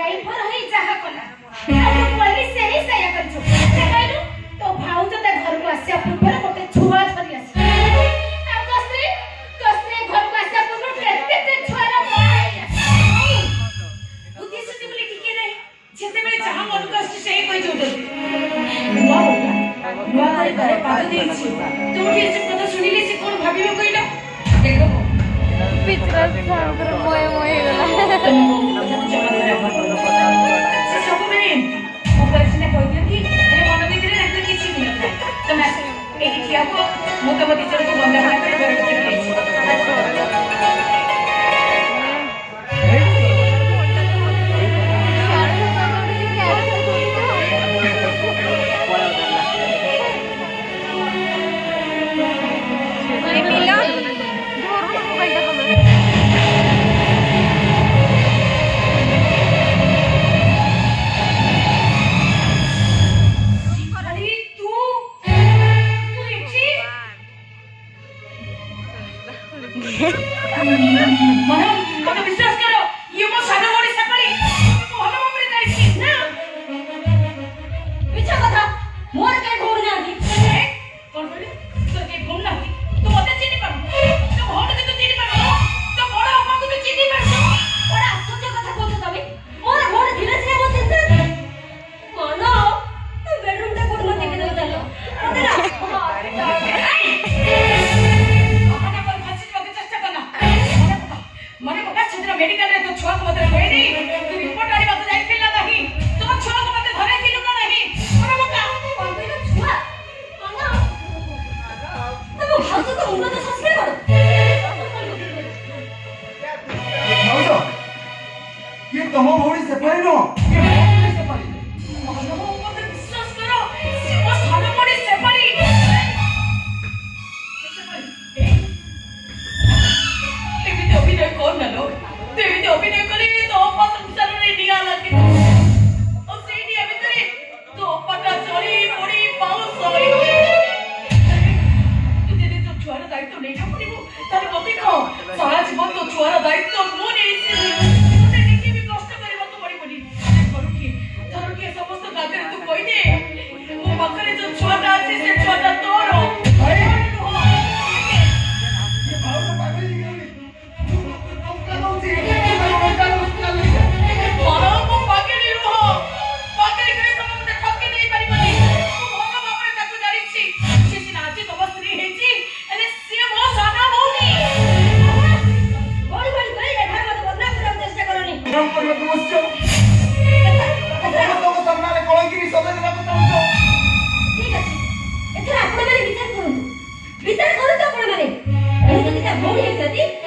driver ही जहा कला अब पुलिस से ही सया करछु से कहलु तो भाउज त घर को आसे पूर्व गोटे छुआ धरि आसी आ तो स्त्री घर को आसे पूर्व केते छुआ रा उद्देश्य बोले कि नहीं जेते बेले जहा मन को आसी से कहि जोते नुआ करे पाद देछि तोठी से कथा सुनिले से कोन भाबिबो कइला देखो पितरा सागर मोय मोय से सब में ऊपर से ने कहले कि ए मन भीतर रखले किछि नहीं था तो मैं एठी ठिया को मोटा मोटी टीचर को बंदा बना के बैठ के मन विश्वास करो ये मो सानो मोड़ी सपड़ी भलो भाबरे जाईछि ना मिछा कथा मोर के भौण नाथी कोन बोले तो के भौण नाथी तू मते चिनि पाबु तो भौण के तो चिनि पाबु तो बड़ अम्मा को तो चिनि पाबु बड़ आश्चर्य कथा कहत तबे मोर भौण धीरे धीरे मो चिंता कोन तू बेडरूम टा कोन मते के दो चलो मने बका छेत्र मेडिकल रे तो छुआ को मते लेनी तू रिपोर्ट आनी बात जाई फिरला नहीं तो छुआ को मते धरे दिलु ना नहीं मने बका कोन कहलो छुआ कोन तो भाउज तो उन्नत ससके करो भाउज ये तमो भौणी से पाइनो ये भौणी से पाइ मनो मते विश्वास करो से मो सानो भौणी से पाइ अभिनय कौन ना लो देवी तो अभिनय करे तो पास संसार रे निया लागे और सेठी अभितरे तो पटा चोरी पोड़ी पाउस सबै तुझे जो छुआर दायित्व नहीं ठाकुरिबो तारे मते को सारा जीवन तो छुआर दायित्व मो नहीं से निके भी कष्ट करबा तो पड़ी पड़ी करू के समस्त गाते तू कहि दे मो पाखरे जो छुआटा আছে से छुआटा तोरो विचार करू तो आपण माने एही जति ता भौणी हेतती